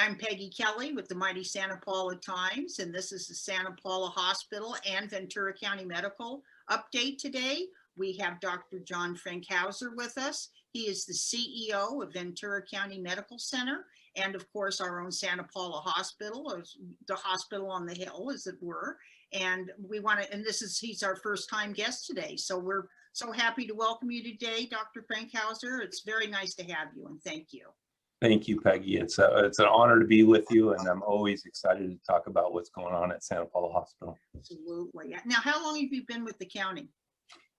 I'm Peggy Kelly with the Mighty Santa Paula Times, and this is the Santa Paula Hospital and Ventura County Medical update today. We have Dr. John Frankhauser with us. He is the CEO of Ventura County Medical Center, and of course our own Santa Paula Hospital, or the hospital on the hill, as it were. And we want to, and he's our first time guest today. So we're so happy to welcome you today, Dr. Frankhauser. It's very nice to have you, and thank you. Thank you, Peggy. It's an honor to be with you, and I'm always excited to talk about what's going on at Santa Paula Hospital. Absolutely. Now, how long have you been with the county?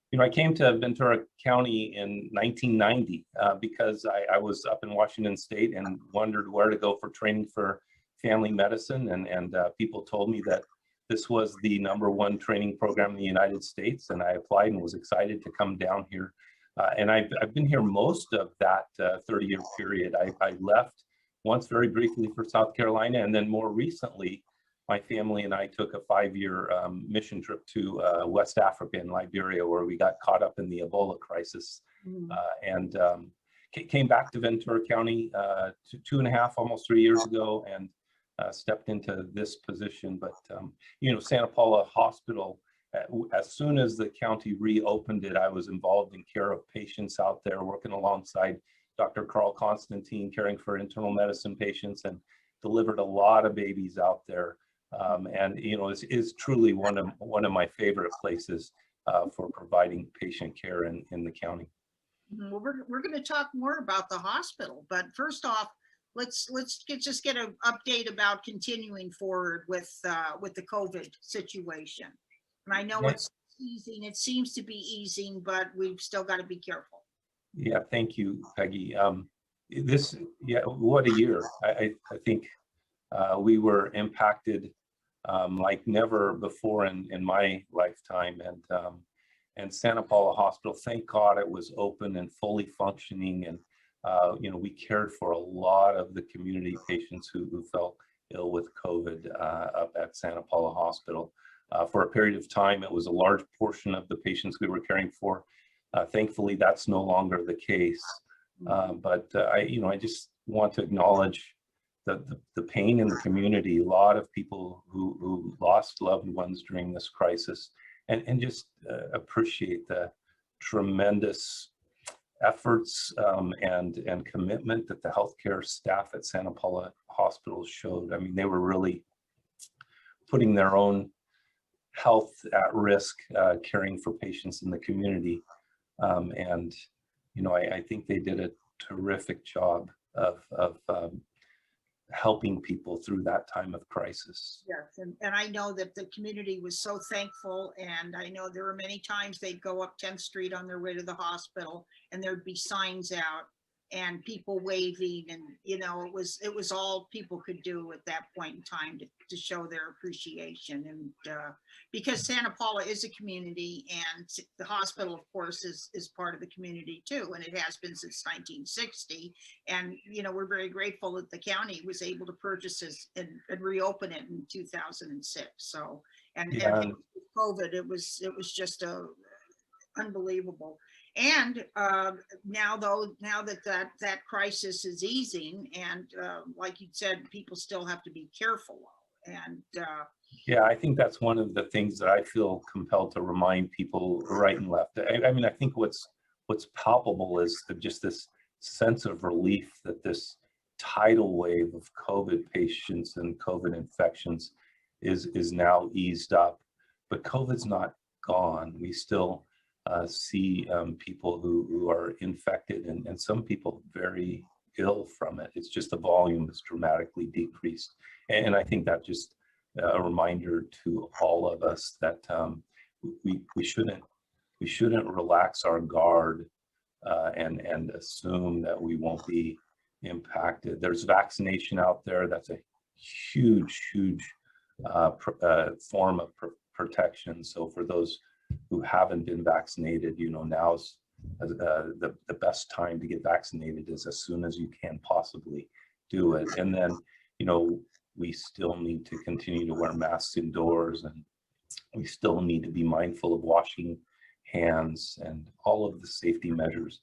You know, I came to Ventura County in 1990 because I was up in Washington State and wondered where to go for training for family medicine, and people told me that this was the #1 training program in the United States, and I applied and was excited to come down here. And I've been here most of that 30-year period. I left once very briefly for South Carolina, and then more recently, my family and I took a 5-year mission trip to West Africa and Liberia, where we got caught up in the Ebola crisis, and came back to Ventura County 2.5, almost 3 years ago, and stepped into this position. But you know, Santa Paula Hospital, as soon as the county reopened it, I was involved in care of patients out there, working alongside Dr. Carl Constantine, caring for internal medicine patients, and delivered a lot of babies out there. And you know, it is truly one of my favorite places for providing patient care in the county. Well, we're going to talk more about the hospital, but first off, let's just get an update about continuing forward with the COVID situation. And I know it's easing, it seems to be easing, but we've still got to be careful. Yeah, thank you, Peggy. What a year. I think we were impacted like never before in my lifetime. And Santa Paula Hospital, thank God it was open and fully functioning. And you know, we cared for a lot of the community patients who fell ill with COVID up at Santa Paula Hospital. For a period of time, it was a large portion of the patients we were caring for. Thankfully, that's no longer the case. But I just want to acknowledge the pain in the community. A lot of people who lost loved ones during this crisis, and just appreciate the tremendous efforts and commitment that the healthcare staff at Santa Paula Hospital showed. I mean, they were really putting their own health at risk, caring for patients in the community. And, you know, I think they did a terrific job of helping people through that time of crisis. Yes, and I know that the community was so thankful, and I know there were many times they'd go up 10th Street on their way to the hospital, and there'd be signs out and people waving, and you know, it was all people could do at that point in time to show their appreciation. And because Santa Paula is a community, and the hospital of course is part of the community too, and it has been since 1960. And you know, we're very grateful that the county was able to purchase this and reopen it in 2006. So and with COVID, it was just unbelievable. And now that crisis is easing, and like you said, people still have to be careful. And yeah, I think that's one of the things that I feel compelled to remind people right and left. I mean, I think what's palpable is just this sense of relief that this tidal wave of COVID patients and COVID infections is now eased up, but COVID's not gone. We still see people who are infected, and some people very ill from it. It's just the volume is dramatically decreased. And I think that just a reminder to all of us that we shouldn't relax our guard and assume that we won't be impacted. There's vaccination out there. That's a huge form of protection. So for those who haven't been vaccinated, you know, now's the best time to get vaccinated is as soon as you can possibly do it. And then, you know, we still need to continue to wear masks indoors, and we still need to be mindful of washing hands and all of the safety measures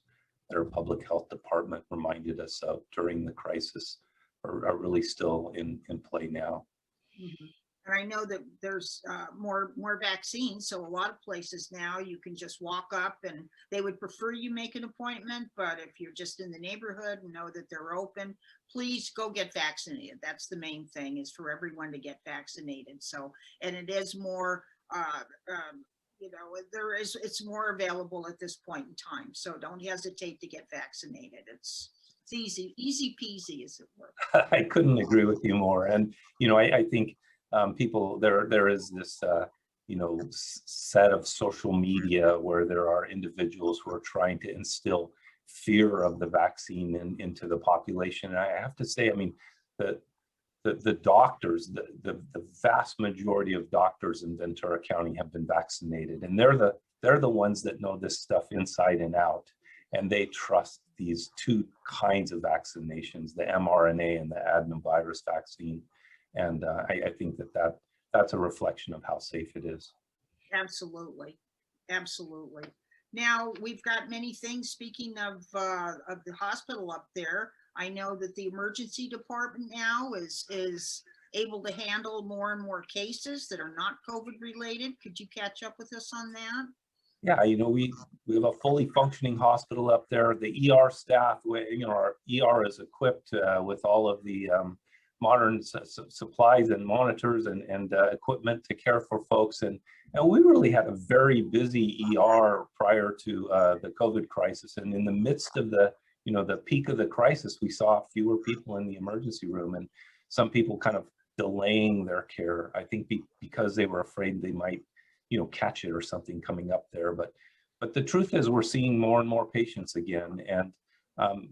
that our public health department reminded us of during the crisis. are really still in play now. Mhm. And I know that there's more vaccines, so a lot of places now you can just walk up and they would prefer you make an appointment, but if you're just in the neighborhood and know that they're open, please go get vaccinated. That's the main thing, is for everyone to get vaccinated. So, and it is more, you know, it's more available at this point in time. So don't hesitate to get vaccinated. It's easy peasy, as it were. I couldn't agree with you more. And, you know, I think people, there is this, you know, set of social media where there are individuals who are trying to instill fear of the vaccine into the population. And I have to say, I mean, the doctors, the vast majority of doctors in Ventura County have been vaccinated, and they're the ones that know this stuff inside and out, and they trust these two kinds of vaccinations, the mRNA and the adenovirus vaccine. And I think that's a reflection of how safe it is. Absolutely, absolutely. Now, we've got many things. Speaking of the hospital up there, I know that the emergency department now is able to handle more and more cases that are not COVID related. Could you catch up with us on that? Yeah, you know, we have a fully functioning hospital up there. The ER staff, you know, our ER is equipped with all of the modern supplies and monitors and equipment to care for folks. And we really had a very busy ER prior to the COVID crisis. And in the midst of the, you know, the peak of the crisis, we saw fewer people in the emergency room, and some people kind of delaying their care, I think because they were afraid they might, you know, catch it or something coming up there. But the truth is, we're seeing more and more patients again. And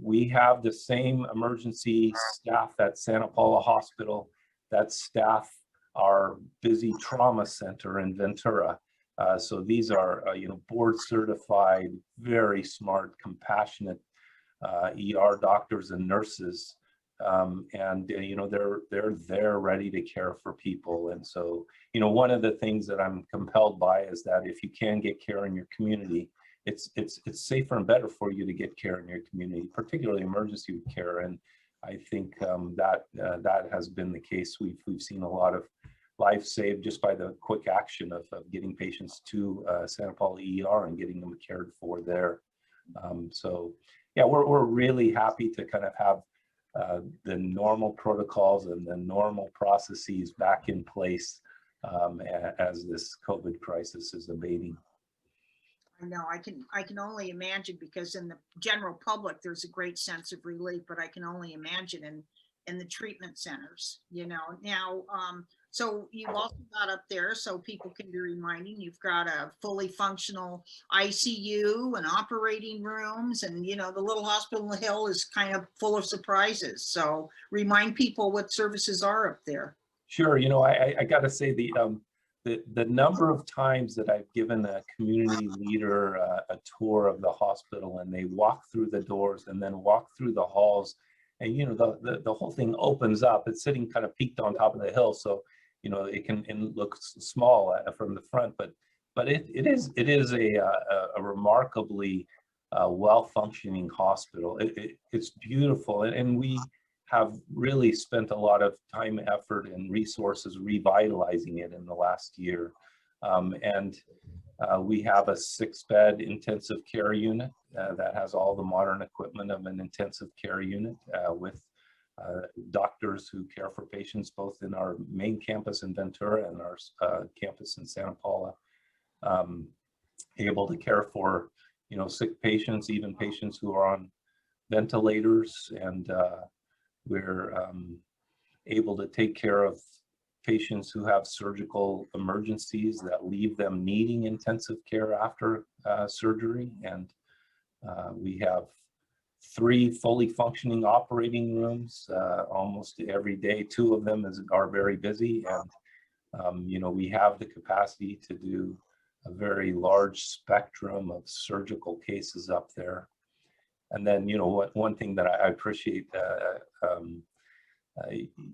we have the same emergency staff at Santa Paula Hospital that staff our busy trauma center in Ventura. So these are, you know, board certified, very smart, compassionate ER doctors and nurses. And you know, they're there ready to care for people. And so, you know, one of the things that I'm compelled by is that if you can get care in your community, it's safer and better for you to get care in your community, particularly emergency care. And I think that has been the case. We've seen a lot of lives saved just by the quick action of getting patients to Santa Paula ER and getting them cared for there. So yeah, we're really happy to kind of have the normal protocols and the normal processes back in place as this COVID crisis is abating. I know, I can only imagine, because in the general public, there's a great sense of relief, but I can only imagine in the treatment centers, you know. Now, so you've also got up there, so people can be reminding, you've got a fully functional ICU and operating rooms, and, you know, the little hospital on the hill is kind of full of surprises. So remind people what services are up there. Sure. You know, I got to say the number of times that I've given a community leader a tour of the hospital, and they walk through the doors and then walk through the halls, and, you know, the whole thing opens up. It's sitting kind of peaked on top of the hill, so, you know, it looks small from the front, but it is a remarkably well-functioning hospital. It's beautiful, and we have really spent a lot of time, effort, and resources revitalizing it in the last year. We have a 6-bed intensive care unit that has all the modern equipment of an intensive care unit with doctors who care for patients both in our main campus in Ventura and our campus in Santa Paula, able to care for, you know, sick patients, even patients who are on ventilators. And we're able to take care of patients who have surgical emergencies that leave them needing intensive care after surgery. And we have 3 fully functioning operating rooms almost every day. 2 of them are very busy. And, you know, we have the capacity to do a very large spectrum of surgical cases up there. And then, you know, one thing that I appreciate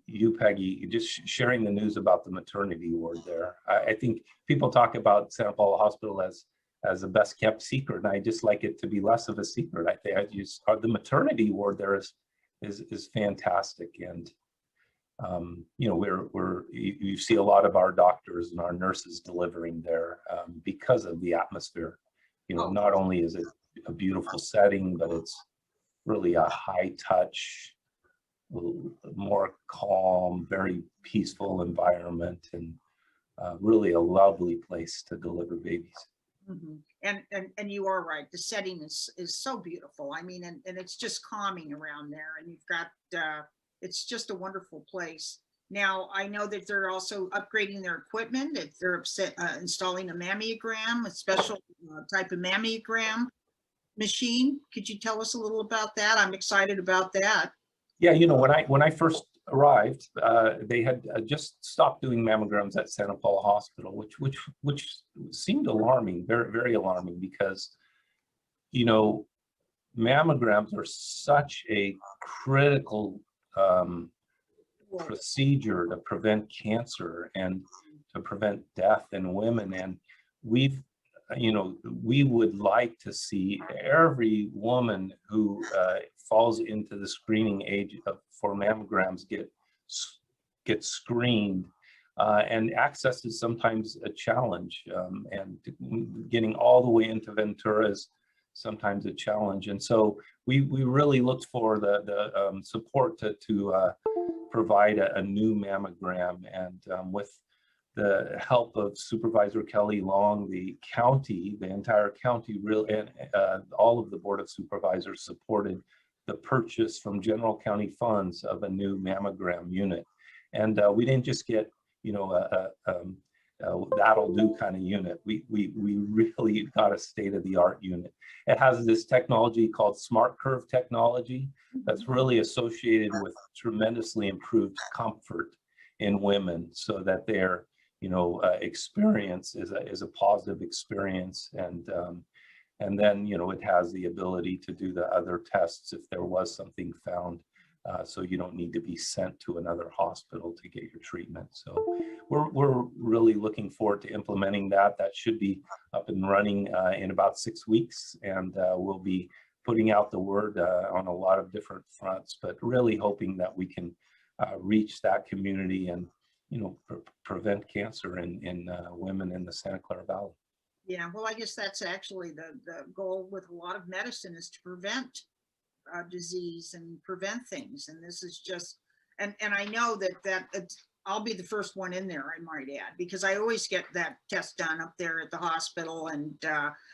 you, Peggy, just sharing the news about the maternity ward there. I think people talk about Santa Paula Hospital as the best kept secret, and I just like it to be less of a secret. I think the maternity ward there is fantastic. And you know, you see a lot of our doctors and our nurses delivering there because of the atmosphere. You know, not only is it a beautiful setting, but it's really a high touch, more calm, very peaceful environment, and really a lovely place to deliver babies. Mm-hmm. And you are right. The setting is so beautiful. I mean, and it's just calming around there. And you've got it's just a wonderful place. Now, I know that they're also upgrading their equipment. That they're installing a mammogram, a special type of mammogram machine. Could you tell us a little about that? I'm excited about that. Yeah, you know, when I first arrived, they had just stopped doing mammograms at Santa Paula Hospital, which seemed alarming, very, very alarming, because, you know, mammograms are such a critical procedure to prevent cancer and to prevent death in women. And we've, you know, we would like to see every woman who falls into the screening age for mammograms get screened. And access is sometimes a challenge, and getting all the way into Ventura is sometimes a challenge. And so we really looked for the support to provide a new mammogram. And with the help of Supervisor Kelly Long, the entire county, and all of the Board of Supervisors supported the purchase from general county funds of a new mammogram unit. And we didn't just get, you know, that'll do kind of unit. We really got a state-of-the-art unit. It has this technology called Smart Curve technology that's really associated with tremendously improved comfort in women, so that their, you know, experience is a positive experience. And then, you know, it has the ability to do the other tests if there was something found. So you don't need to be sent to another hospital to get your treatment. So we're really looking forward to implementing that. That should be up and running in about 6 weeks, and we'll be putting out the word on a lot of different fronts, but really hoping that we can reach that community and, you know, prevent cancer in women in the Santa Clara Valley. Yeah, well, I guess that's actually the goal with a lot of medicine, is to prevent disease and prevent things. And this is just, and I know that I'll be the first one in there, I might add, because I always get that test done up there at the hospital. And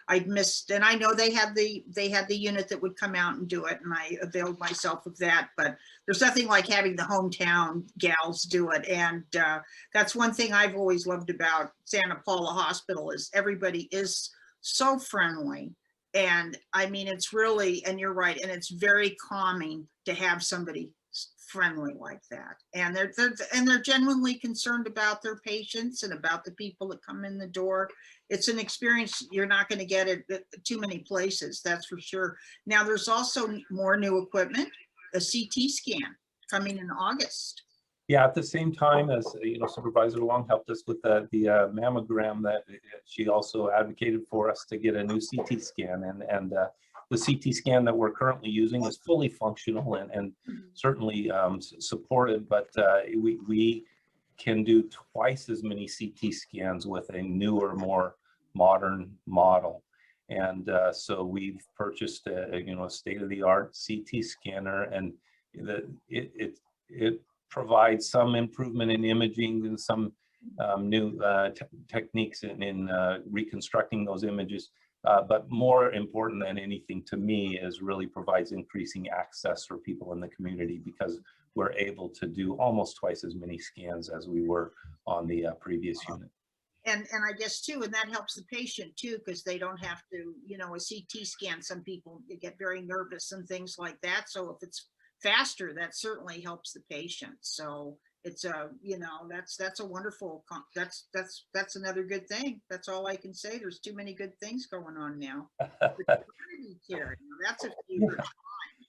I'd missed, and I know they had the unit that would come out and do it, and I availed myself of that. But there's nothing like having the hometown gals do it. And that's one thing I've always loved about Santa Paula Hospital, is everybody is so friendly. And I mean, it's really, and you're right, and it's very calming to have somebody friendly like that. And they're genuinely concerned about their patients and about the people that come in the door. It's an experience you're not going to get at too many places, that's for sure. Now, there's also more new equipment, a CT scan coming in August. Yeah, at the same time as, you know, Supervisor Long helped us with the mammogram, that she also advocated for us to get a new CT scan. And the CT scan that we're currently using is fully functional and certainly supported, but we can do twice as many CT scans with a newer, more modern model. And so we've purchased a state-of-the-art CT scanner, and it provides some improvement in imaging and some new techniques in reconstructing those images. But more important than anything to me is really provides increasing access for people in the community, because we're able to do almost twice as many scans as we were on the previous unit. And I guess too, and that helps the patient too, because they don't have to, you know, a CT scan, some people get very nervous and things like that. So if it's faster, that certainly helps the patient. So it's a, you know, that's a wonderful, that's another good thing. That's all I can say. There's too many good things going on now. Maternity care, you know, that's a favorite time,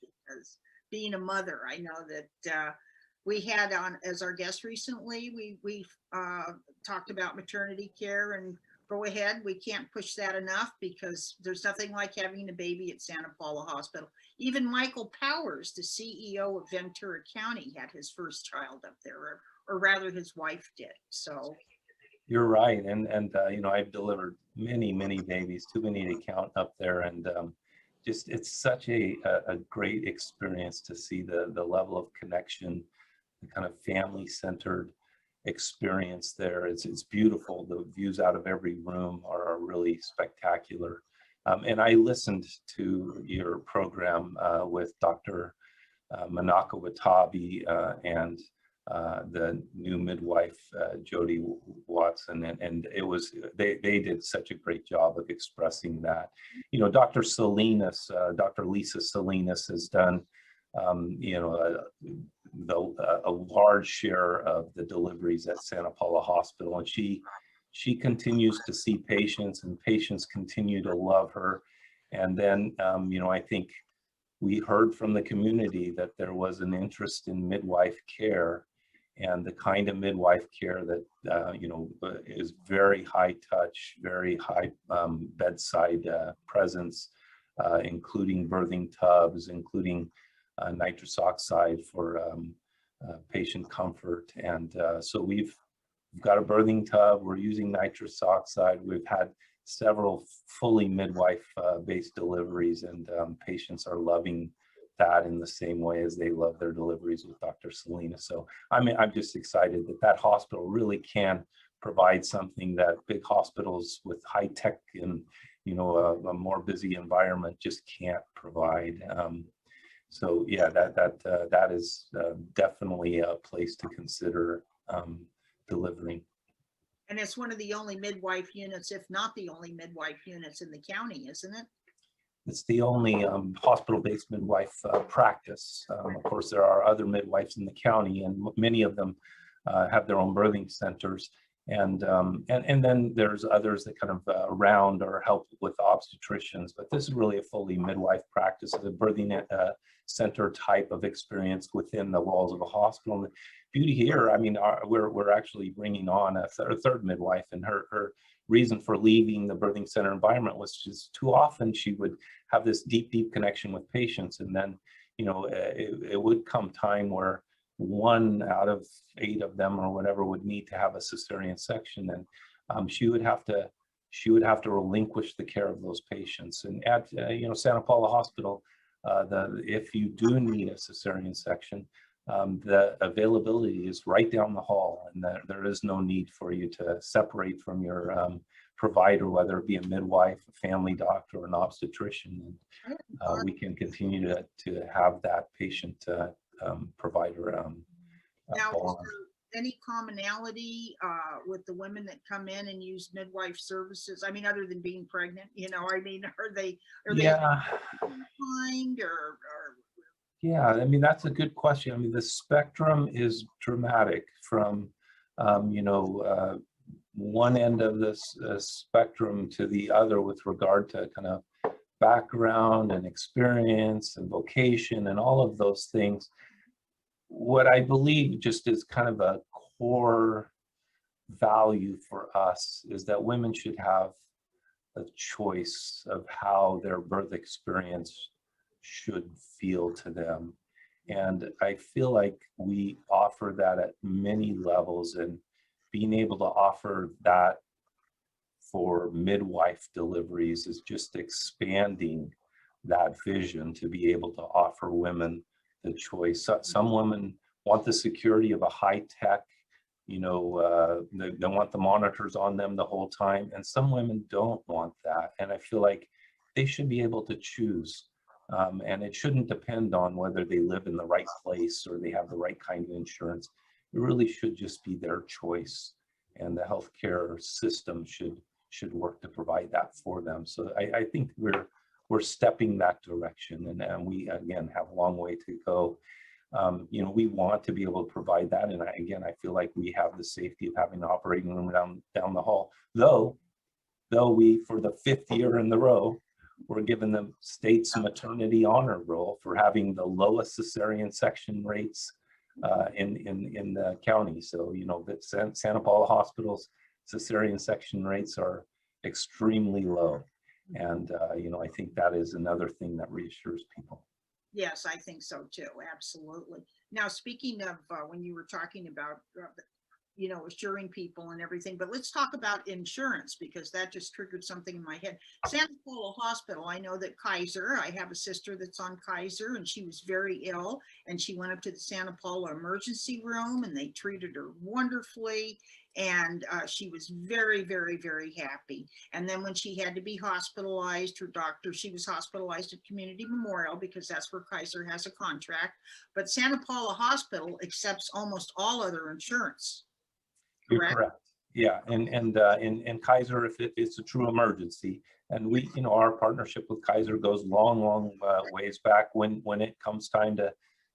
because being a mother, I know that we had on as our guest recently, we talked about maternity care and go ahead. We can't push that enough because there's nothing like having a baby at Santa Paula Hospital. Even Michael Powers, the CEO of Ventura County, had his first child up there, or rather his wife did. So you're right. And you know, I've delivered many babies, too many to count up there. And just, it's such a great experience to see the level of connection, the kind of family-centered experience there. It's beautiful. The views out of every room are really spectacular. And I listened to your program with Dr. Manaka Watabe and the new midwife, Jody Watson, and it was, they did such a great job of expressing that. You know, Dr. Salinas, Dr. Lisa Salinas has done, you know, a large share of the deliveries at Santa Paula Hospital, and she continues to see patients, and patients continue to love her. And then, you know, I think we heard from the community that there was an interest in midwife care, and the kind of midwife care that, you know, is very high touch, very high bedside presence, including birthing tubs, including nitrous oxide for patient comfort. And so we've got a birthing tub, we're using nitrous oxide, we've had several fully midwife based deliveries, and patients are loving that in the same way as they love their deliveries with Dr. Salinas. So I'm just excited that that hospital really can provide something that big hospitals with high tech and, you know, a more busy environment just can't provide. So yeah, that is definitely a place to consider delivering. and it's one of the only midwife units, if not the only midwife units in the county, isn't it? It's the only hospital-based midwife practice. Of course, there are other midwives in the county, and many of them have their own birthing centers. And then there's others that kind of round or help with obstetricians. But this is really a fully midwife practice, a birthing center type of experience within the walls of a hospital. And the beauty here, I mean, we're actually bringing on a third midwife, and her reason for leaving the birthing center environment was just too often she would have this deep connection with patients, and then, you know, it would come time where 1 out of 8 of them or whatever would need to have a cesarean section, and she would have to relinquish the care of those patients. And at you know, Santa Paula Hospital, if you do need a cesarean section, the availability is right down the hall, and there is no need for you to separate from your provider, whether it be a midwife, a family doctor, or an obstetrician. And we can continue to have that patient provider. Now, is there any commonality with the women that come in and use midwife services? I mean, other than being pregnant, you know, I mean, are they Yeah. kind or Yeah, I mean, that's a good question. I mean, the spectrum is dramatic from, you know, one end of this spectrum to the other with regard to kind of background and experience and vocation and all of those things. What I believe just is kind of a core value for us is that women should have a choice of how their birth experience should feel to them. And I feel like we offer that at many levels, and being able to offer that for midwife deliveries is just expanding that vision to be able to offer women the choice. Some women want the security of a high-tech, you know, they want the monitors on them the whole time, and some women don't want that. And I feel like they should be able to choose. And it shouldn't depend on whether they live in the right place or they have the right kind of insurance. It really should just be their choice, and the healthcare system should work to provide that for them. So I think we're stepping that direction, and we again have a long way to go. You know, we want to be able to provide that, and I feel like we have the safety of having an operating room down the hall. Though we, for the 5th year in the row, we're given the state's maternity honor roll for having the lowest cesarean section rates in the county. So, you know, that Santa Paula Hospital's cesarean section rates are extremely low. And, you know, I think that is another thing that reassures people. Yes, I think so too. Absolutely. Now, speaking of when you were talking about, you know, assuring people and everything, but let's talk about insurance, because that just triggered something in my head. Santa Paula Hospital, I know that Kaiser, I have a sister that's on Kaiser, and she was very ill, and she went up to the Santa Paula emergency room, and they treated her wonderfully, and she was very, very, very happy. And then when she had to be hospitalized, her doctor, she was hospitalized at Community Memorial, because that's where Kaiser has a contract, but Santa Paula Hospital accepts almost all other insurance. You're correct. Yeah, and Kaiser, if it's a true emergency, and we, you know, our partnership with Kaiser goes long ways back when it comes time to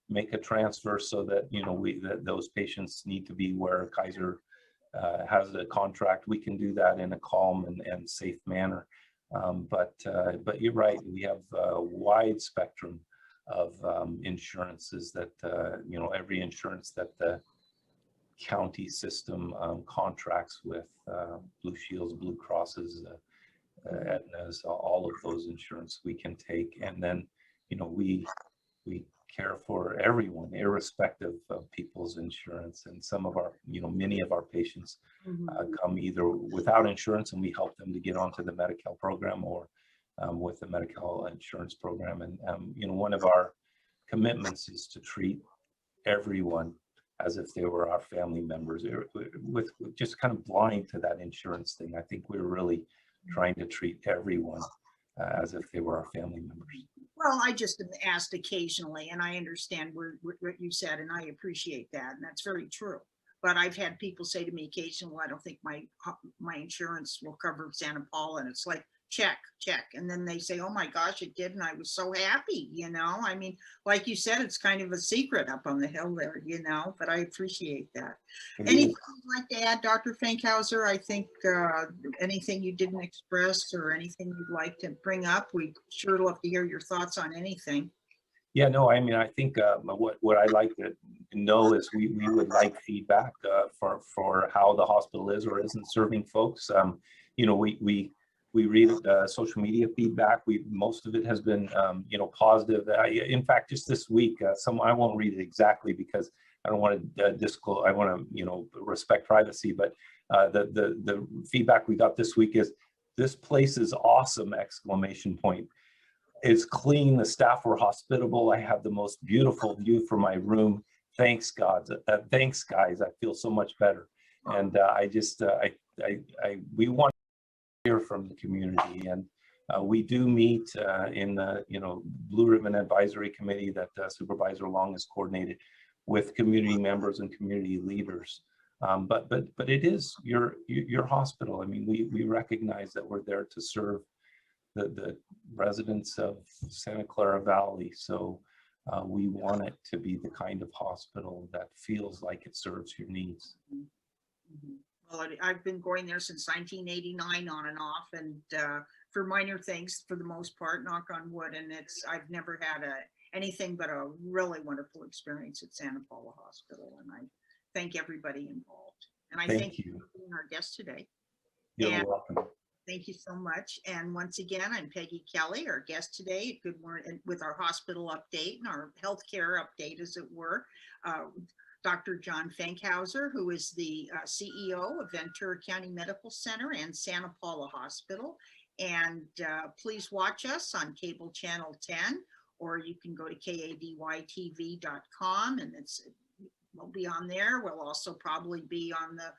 make a transfer, so that, you know, that those patients need to be where Kaiser has a contract. We can do that in a calm and safe manner. But you're right. We have a wide spectrum of insurances that, you know, every insurance that the county system contracts with, Blue Shields, Blue Crosses, Aetna's, all of those insurance we can take. And then, you know, we care for everyone, irrespective of people's insurance. And some of our, you know, many of our patients come either without insurance, and we help them to get onto the Medi-Cal program, or with the Medi-Cal insurance program. And, you know, one of our commitments is to treat everyone as if they were our family members, with just kind of blind to that insurance thing. I think we're really trying to treat everyone as if they were our family members. Well, I just am asked occasionally, and I understand what you said, and I appreciate that, and that's very true. But I've had people say to me occasionally, well, I don't think my insurance will cover Santa Paula, and it's like, check, and then they say, oh my gosh, it did, and I was so happy, you know. I mean, like you said, it's kind of a secret up on the hill there, you know, but I appreciate that. Anything you'd like to add, Dr. Fankhauser? I think anything you didn't express, or anything you'd like to bring up, we'd sure love to hear your thoughts on anything. Yeah, no, I mean, I think what I like to know is we would like feedback for how the hospital is or isn't serving folks. You know, we read social media feedback. Most of it has been, you know, positive. In fact, just this week, I won't read it exactly, because I don't want to disclose. I want to, you know, respect privacy. But the feedback we got this week is, "This place is awesome!" Exclamation point. It's clean. The staff were hospitable. I have the most beautiful view from my room. Thanks, God. Thanks, guys. I feel so much better. And I just, we want to hear from the community, and we do meet in the, you know, Blue Ribbon Advisory Committee that Supervisor Long has coordinated with community members and community leaders. But it is your hospital. I mean, we recognize that we're there to serve the residents of Santa Clara Valley. So we want it to be the kind of hospital that feels like it serves your needs. Well, I've been going there since 1989 on and off, and for minor things for the most part, knock on wood, and I've never had anything but a really wonderful experience at Santa Paula Hospital, and I thank everybody involved. And I thank you for being our guest today. You're welcome. Thank you so much. And once again, I'm Peggy Kelly, our guest today at Good Morning, with our hospital update and our healthcare update, as it were. Dr. John Fankhauser, who is the CEO of Ventura County Medical Center and Santa Paula Hospital. And please watch us on cable channel 10, or you can go to kadytv.com, and we'll be on there. We'll also probably be on the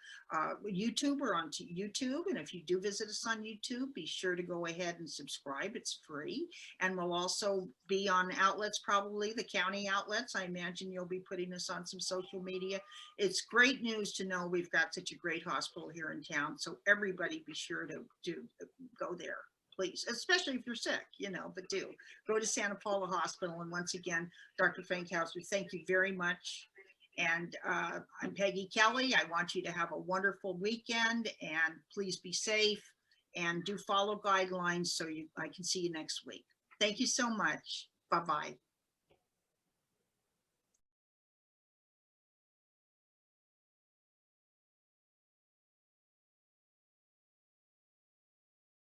YouTube, or onto YouTube. And if you do visit us on YouTube, be sure to go ahead and subscribe. It's free. And we'll also be on outlets, probably the county outlets. I imagine you'll be putting us on some social media. It's great news to know we've got such a great hospital here in town. So everybody be sure to go there, please, especially if you're sick, you know, but do go to Santa Paula Hospital. And once again, Dr. Fankhauser, thank you very much. And I'm Peggy Kelly. I want you to have a wonderful weekend, and please be safe and do follow guidelines, so I can see you next week. Thank you so much. Bye-bye.